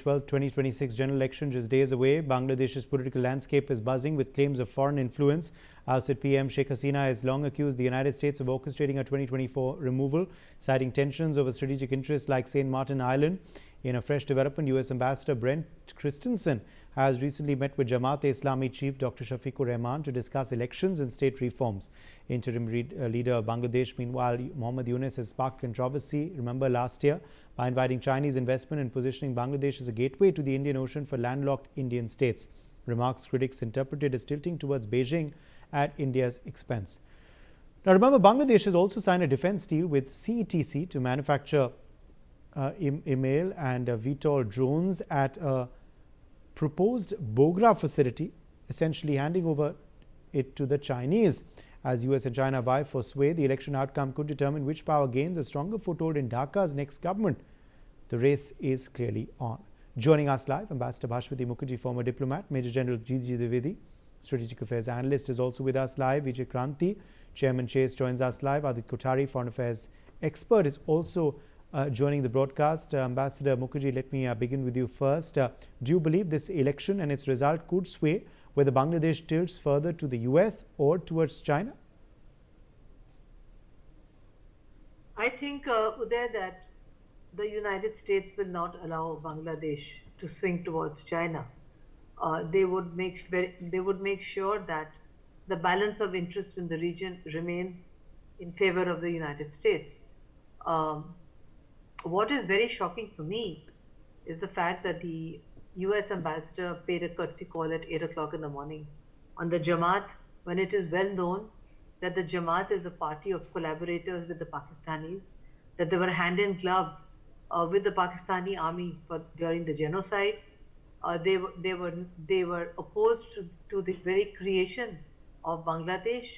12, 2026 general election just days away. Bangladesh's political landscape is buzzing with claims of foreign influence. Ousted PM Sheikh Hasina has long accused the United States of orchestrating a 2024 removal, citing tensions over strategic interests like St. Martin Island. In a fresh development, U.S. Ambassador Brent Christensen has recently met with Jamaat-e-Islami chief Dr. Shafiqur Rahman to discuss elections and state reforms. Interim leader of Bangladesh, meanwhile, Muhammad Yunus has sparked controversy, remember last year, by inviting Chinese investment and positioning Bangladesh as a gateway to the Indian Ocean for landlocked Indian states. Remarks critics interpreted as tilting towards Beijing at India's expense. Now remember, Bangladesh has also signed a defense deal with CETC to manufacture email and VTOL drones at a proposed Bogra facility, essentially handing over it to the Chinese. As US and China vie for sway, the election outcome could determine which power gains a stronger foothold in Dhaka's next government. The race is clearly on. Joining us live, Ambassador Bhashwati Mukherjee, former diplomat, Major General G.G. Dwivedi, Strategic Affairs Analyst, is also with us live. Vijay Kranti, Chairman Chase, joins us live. Adit Kothari, Foreign Affairs Expert, is also joining the broadcast. Ambassador Mukherjee, let me begin with you first. Do you believe this election and its result could sway whether Bangladesh tilts further to the US or towards China? I think, Uday, that the United States will not allow Bangladesh to swing towards China. They would make sure that the balance of interest in the region remains in favor of the United States. What is very shocking for me is the fact that the US ambassador paid a courtesy call at 8 o'clock in the morning on the Jamaat, when it is well known that the Jamaat is a party of collaborators with the Pakistanis, that they were hand in glove with the Pakistani army during the genocide. They were opposed to the very creation of Bangladesh,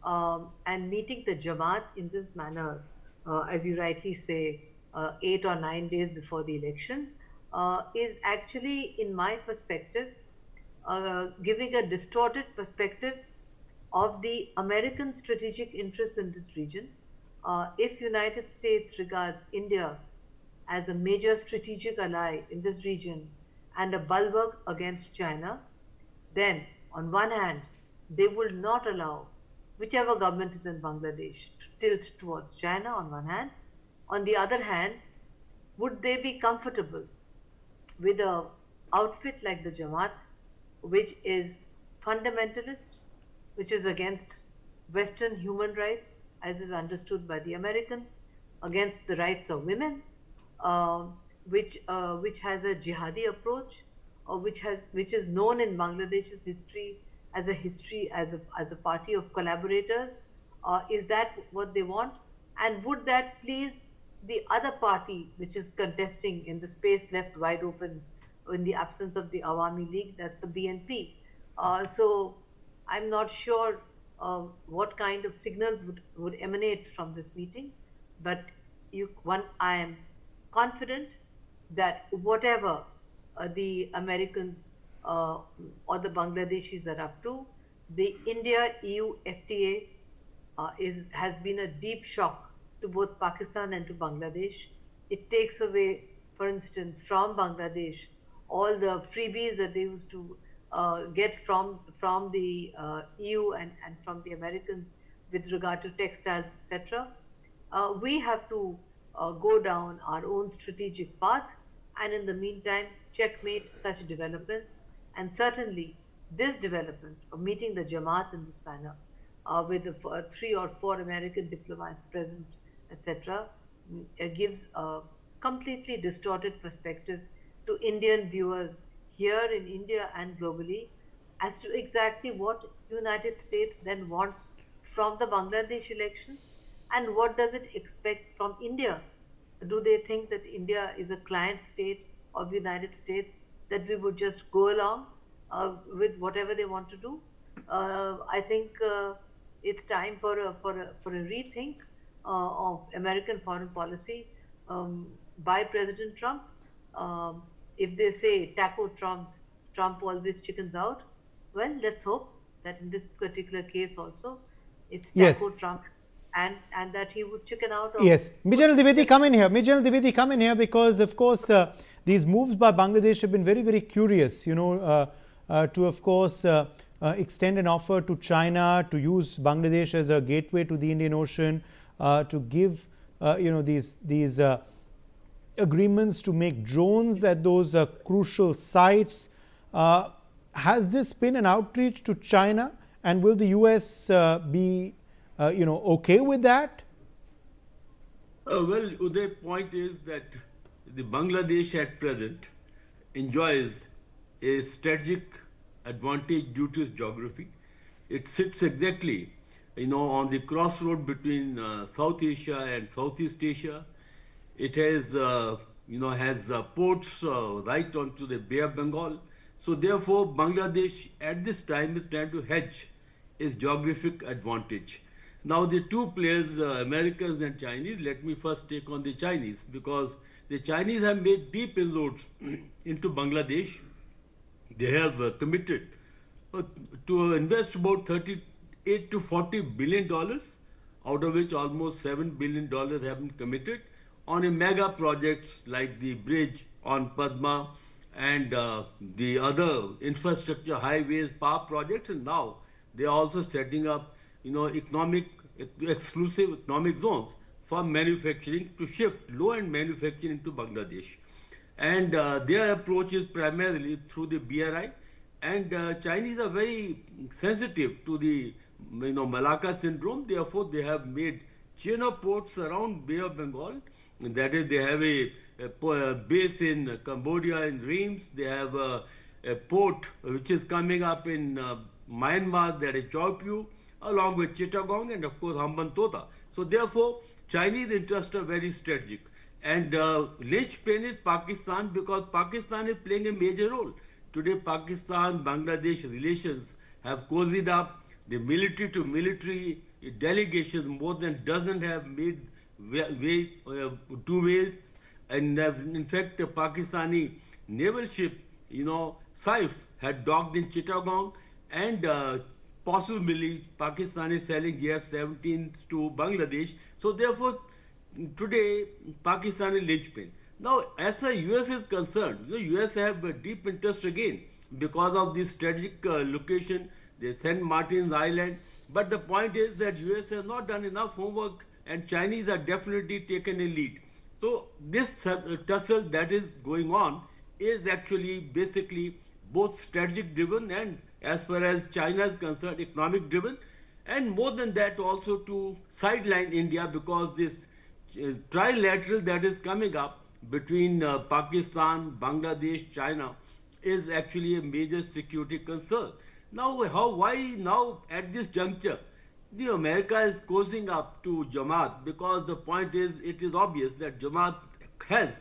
and meeting the Jamaat in this manner, as you rightly say, 8 or 9 days before the election, is actually, in my perspective, giving a distorted perspective of the American strategic interests in this region. If United States regards India as a major strategic ally in this region and a bulwark against China, then on one hand, they will not allow whichever government is in Bangladesh to tilt towards China on one hand. On the other hand, would they be comfortable with an outfit like the Jamaat, which is fundamentalist, which is against Western human rights, as is understood by the Americans, against the rights of women, which has a jihadi approach, or which is known in Bangladesh's history as a party of collaborators? Is that what they want? And would that please the other party which is contesting in the space left wide open in the absence of the Awami League, that's the BNP? So I'm not sure what kind of signals would emanate from this meeting, but I am confident that whatever the Americans or the Bangladeshis are up to, the India-EU FTA has been a deep shock to both Pakistan and to Bangladesh. It takes away, for instance, from Bangladesh all the freebies that they used to get from the EU and from the Americans with regard to textiles, etc. We have to go down our own strategic path, and in the meantime, checkmate such developments. And certainly, this development of meeting the Jamaat in this manner, with the 3 or 4 American diplomats present, etc., gives a completely distorted perspective to Indian viewers here in India and globally as to exactly what United States then wants from the Bangladesh elections, and what does it expect from India. Do they think that India is a client state of the United States, that we would just go along with whatever they want to do? I think it's time for a rethink of American foreign policy by President Trump. If they say tackle Trump always chickens out, well, let's hope that in this particular case also, it's tackle Trump and that he would chicken out of. Yes, Mijal Dwivedi, come in here. Mijal Dwivedi, come in here because, of course, these moves by Bangladesh have been very, very curious. To, of course, extend an offer to China to use Bangladesh as a gateway to the Indian Ocean, to give, these agreements to make drones at those crucial sites. Has this been an outreach to China, and will the US be, okay with that? Well, Uday, point is that the Bangladesh at present enjoys a strategic advantage due to its geography. It sits exactly, on the crossroad between South Asia and Southeast Asia. It has, ports right onto the Bay of Bengal. So therefore, Bangladesh at this time is trying to hedge its geographic advantage. Now the two players, Americans and Chinese, let me first take on the Chinese because the Chinese have made deep inroads into Bangladesh. They have committed to invest about 38 to 40 billion dollars, out of which almost $7 billion have been committed on a mega projects like the bridge on Padma and the other infrastructure, highways, power projects, and now they are also setting up, exclusive economic zones for manufacturing to shift low-end manufacturing into Bangladesh. And their approach is primarily through the BRI, and Chinese are very sensitive to the Malacca syndrome. Therefore, they have made chain of ports around Bay of Bengal. That is, they have a base in Cambodia in Reims. They have a port which is coming up in Myanmar, that is Chowpyu, along with Chittagong and of course Hambantota. So therefore, Chinese interests are very strategic. And linchpin is Pakistan because Pakistan is playing a major role. Today, Pakistan-Bangladesh relations have cozied up. The military to military delegations, more than a dozen, have made two ways. And in fact, the Pakistani naval ship, Saif, had docked in Chittagong, and possibly Pakistan is selling F-17s to Bangladesh. So therefore, today Pakistan is linchpin. Now, as far as US is concerned, US have a deep interest again because of this strategic location, the St. Martin's Island. But the point is that US has not done enough homework, and Chinese are definitely taken a lead. So this tussle that is going on is actually basically both strategic driven and, as far as China is concerned, economic driven, and more than that also to sideline India, because this trilateral that is coming up between Pakistan, Bangladesh, China is actually a major security concern. Now, why now at this juncture the America is cozying up to Jamaat? Because the point is, it is obvious that Jamaat has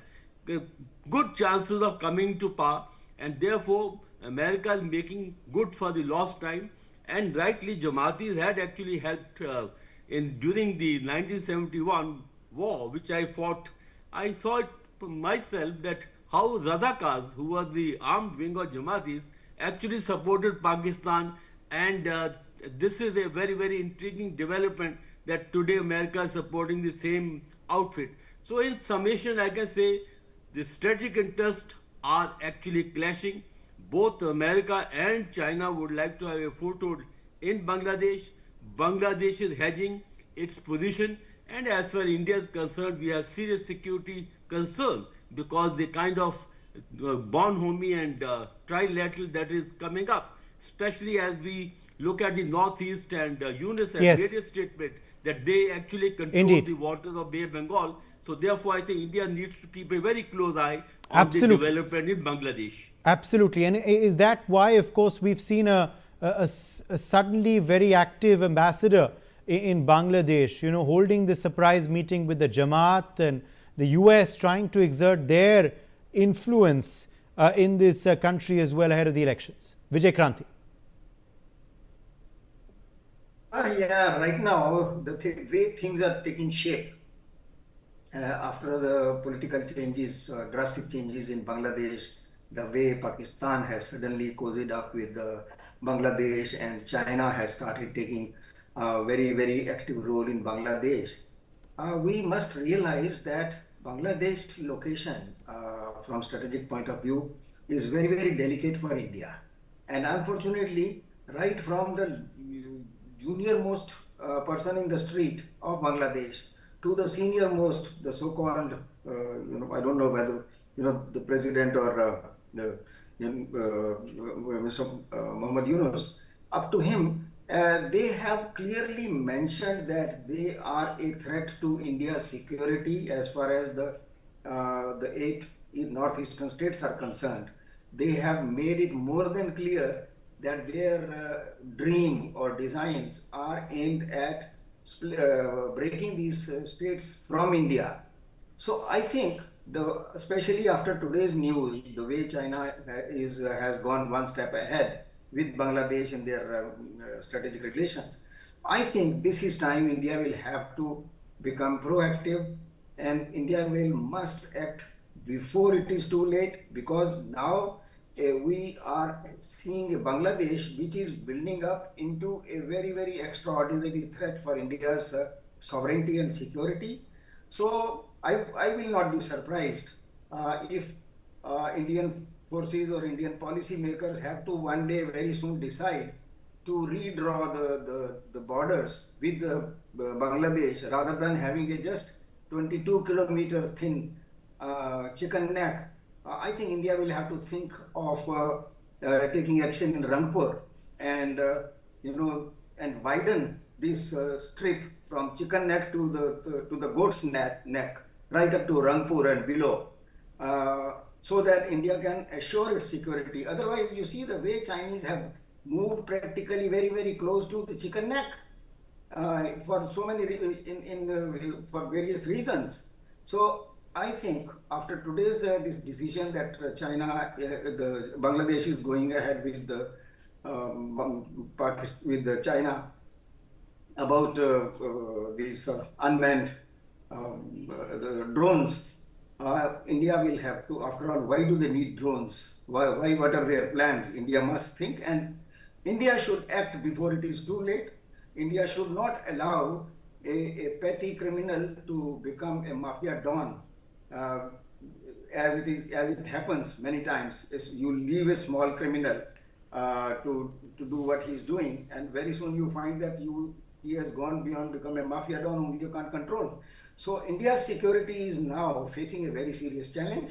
good chances of coming to power, and therefore America is making good for the lost time. And rightly, Jamaatis had actually helped during the 1971 war, which I fought. I saw it myself that how Radhakas, who was the armed wing of Jamaatis, actually supported Pakistan, and this is a very, very intriguing development that today America is supporting the same outfit. So in summation, I can say the strategic interests are actually clashing. Both America and China would like to have a foothold in Bangladesh. Bangladesh is hedging its position, and as far as India is concerned, we have serious security concern because the kind of Bonhomme and trilateral that is coming up, especially as we look at the Northeast, and Yunus has made a statement that they actually control the waters of Bay of Bengal. So therefore, I think India needs to keep a very close eye on the development in Bangladesh. Absolutely. And is that why, of course, we've seen a suddenly very active ambassador in Bangladesh, holding the surprise meeting with the Jamaat, and the US trying to exert their influence in this country as well ahead of the elections? Vijay Kranti. Yeah, right now, the way things are taking shape after the political changes, drastic changes in Bangladesh, the way Pakistan has suddenly cozied up with Bangladesh, and China has started taking very, very active role in Bangladesh. We must realize that Bangladesh's location from strategic point of view is very, very delicate for India. And unfortunately, right from the junior most person in the street of Bangladesh to the senior most, the so-called, I don't know whether, the president or Mr. Muhammad Yunus, up to him, they have clearly mentioned that they are a threat to India's security as far as the 8 northeastern states are concerned. They have made it more than clear that their dream or designs are aimed at breaking these states from India. So I think, especially after today's news, the way China has gone one step ahead with Bangladesh in their strategic relations, I think this is time India will have to become proactive, and India must act before it is too late, because now we are seeing a Bangladesh which is building up into a very, very extraordinary threat for India's sovereignty and security. So I will not be surprised if Indian forces or Indian policy makers have to one day very soon decide to redraw the borders with Bangladesh, rather than having a just 22-kilometer thin chicken neck. I think India will have to think of taking action in Rangpur and and widen this strip from chicken neck to the goat's neck, right up to Rangpur and below, so that India can assure its security. Otherwise, you see the way Chinese have moved practically very, very close to the chicken neck for so many for various reasons. So I think after today's this decision that the Bangladesh is going ahead with the China about these unmanned the drones, India will have to. After all, why do they need drones? Why? What are their plans? India must think, and India should act before it is too late. India should not allow a petty criminal to become a mafia don. As it happens many times, is you leave a small criminal to do what he's doing, and very soon you find that he has gone beyond become a mafia don whom you can't control. So India's security is now facing a very serious challenge.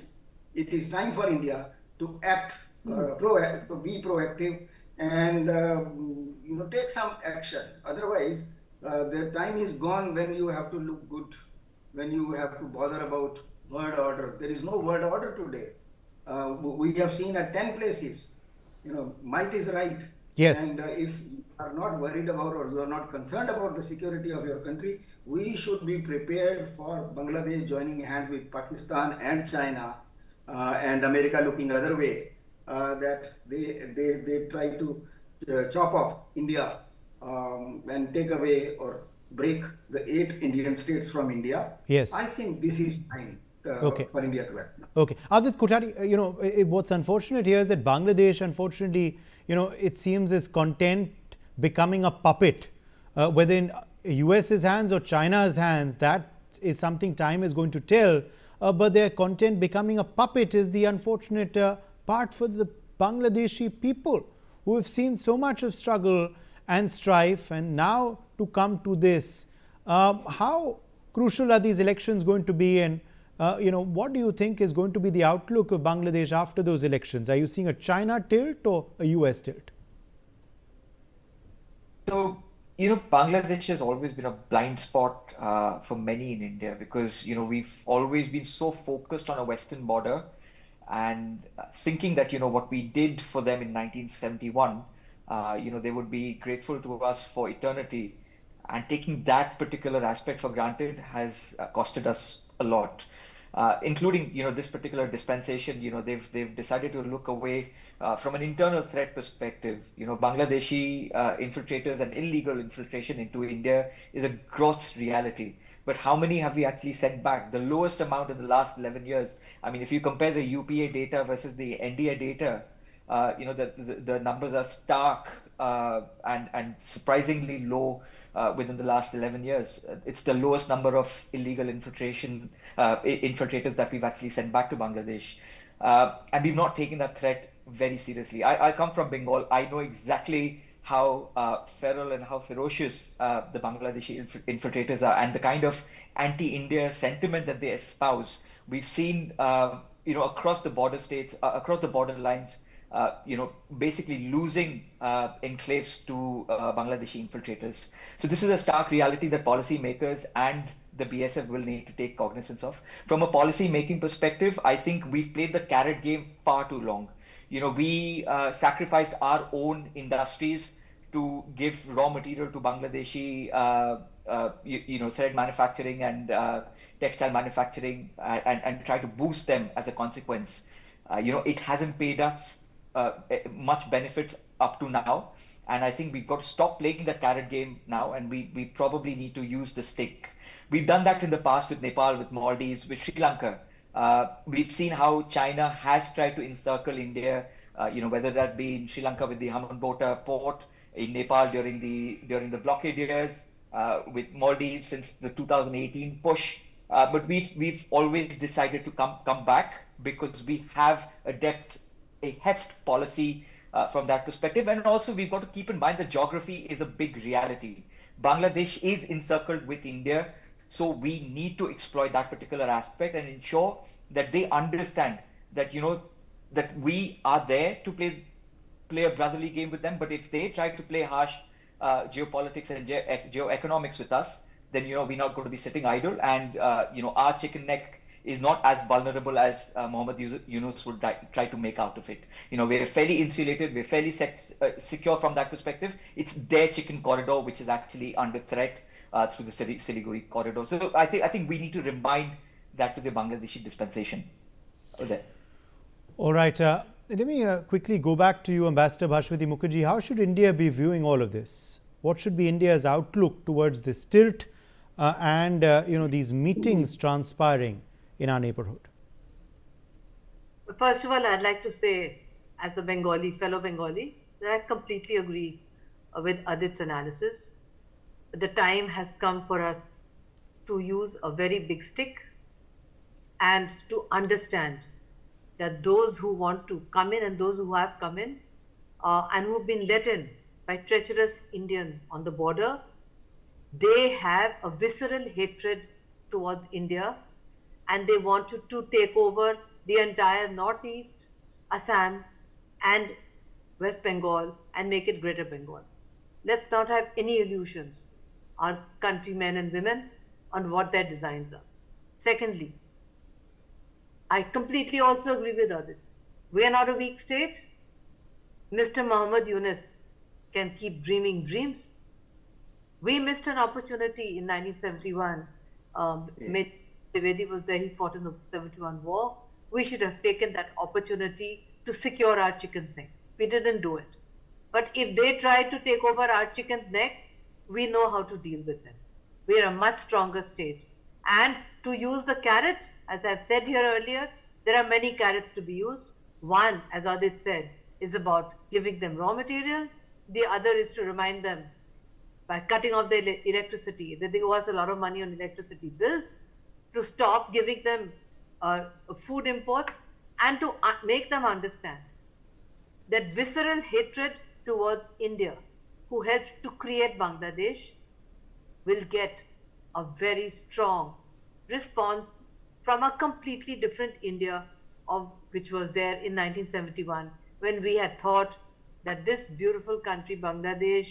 It is time for India to act, to be proactive, and take some action. Otherwise, the time is gone when you have to look good, when you have to bother about word order. There is no word order today. We have seen at 10 places, might is right. Yes. And if you are not worried about, or you are not concerned about the security of your country, we should be prepared for Bangladesh joining hands with Pakistan and China and America looking other way, that they try to chop off India and take away or break the 8 Indian states from India. Yes. I think this is time for India to act. Okay. Adit Kothari, what's unfortunate here is that Bangladesh, unfortunately, it seems is content becoming a puppet, whether in US's hands or China's hands. That is something time is going to tell. But their content becoming a puppet is the unfortunate part for the Bangladeshi people, who have seen so much of struggle and strife, and now to come to this. How crucial are these elections going to be, and what do you think is going to be the outlook of Bangladesh after those elections? Are you seeing a China tilt or a US tilt? So, Bangladesh has always been a blind spot for many in India, because, we've always been so focused on a Western border and thinking that, what we did for them in 1971, they would be grateful to us for eternity. And taking that particular aspect for granted has costed us a lot. Including, this particular dispensation, they've decided to look away from an internal threat perspective. Bangladeshi infiltrators and illegal infiltration into India is a gross reality. But how many have we actually sent back? The lowest amount in the last 11 years. I mean, if you compare the UPA data versus the NDA data, the numbers are stark and surprisingly low within the last 11 years. It's the lowest number of illegal infiltrators that we've actually sent back to Bangladesh. And we've not taken that threat very seriously. I come from Bengal. I know exactly how feral and how ferocious the Bangladeshi infiltrators are, and the kind of anti-India sentiment that they espouse. We've seen, across the border states, across the border lines, basically losing enclaves to Bangladeshi infiltrators. So this is a stark reality that policymakers and the BSF will need to take cognizance of. From a policy making perspective, I think we've played the carrot game far too long. We sacrificed our own industries to give raw material to Bangladeshi, thread manufacturing and textile manufacturing, and try to boost them as a consequence. It hasn't paid us much benefits up to now, and I think we've got to stop playing the carrot game now, and we probably need to use the stick. We've done that in the past with Nepal, with Maldives, with Sri Lanka. We've seen how China has tried to encircle India, whether that be in Sri Lanka with the Hambantota port, in Nepal during the blockade years, with Maldives since the 2018 push. But we've always decided to come back because we have a heft policy from that perspective. And also we've got to keep in mind that geography is a big reality. Bangladesh is encircled with India, so we need to exploit that particular aspect and ensure that they understand that that we are there to play a brotherly game with them. But if they try to play harsh geopolitics and geoeconomics with us, then we're not going to be sitting idle, and our chicken neck is not as vulnerable as Muhammad Yunus would try to make out of it. We're fairly insulated, we're fairly secure from that perspective. It's their chicken corridor which is actually under threat through the Siliguri corridor. So I think we need to remind that to the Bangladeshi dispensation. All right. Let me quickly go back to you, Ambassador Bhashwati Mukherjee. How should India be viewing all of this? What should be India's outlook towards this tilt and these meetings transpiring in our neighborhood? First of all, I'd like to say, as a fellow Bengali, that I completely agree with Adit's analysis. The time has come for us to use a very big stick and to understand that those who want to come in and those who have come in and who've been let in by treacherous Indians on the border, they have a visceral hatred towards India, and they want to take over the entire Northeast, Assam and West Bengal and make it Greater Bengal. Let's not have any illusions, our countrymen and women, on what their designs are. Secondly, I completely also agree with others. We are not a weak state. Mr. Muhammad Yunus can keep dreaming dreams. We missed an opportunity in 1971. Trivedi was there, he fought in the 71 war. We should have taken that opportunity to secure our chicken's neck. We didn't do it. But if they try to take over our chicken's neck, we know how to deal with them. We are a much stronger state. And to use the carrot, as I've said here earlier, there are many carrots to be used. One, as Adit said, is about giving them raw materials. The other is to remind them, by cutting off their electricity, that they owe us a lot of money on electricity bills, to stop giving them food imports, and to make them understand that visceral hatred towards India, who helped to create Bangladesh, will get a very strong response from a completely different India which was there in 1971, when we had thought that this beautiful country, Bangladesh,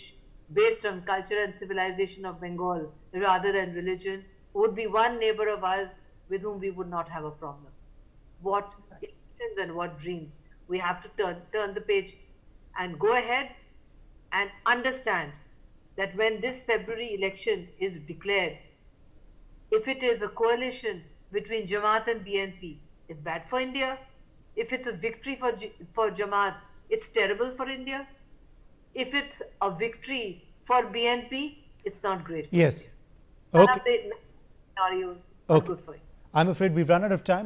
based on culture and civilization of Bengal rather than religion, would be one neighbor of ours with whom we would not have a problem. What illusions and what dreams. We have to turn the page and go ahead and understand that when this February election is declared, if it is a coalition between Jamaat and BNP, it's bad for India. If it's a victory for Jamaat, it's terrible for India. If it's a victory for BNP, it's not great. Yes. Okay. Okay. I'm afraid we've run out of time.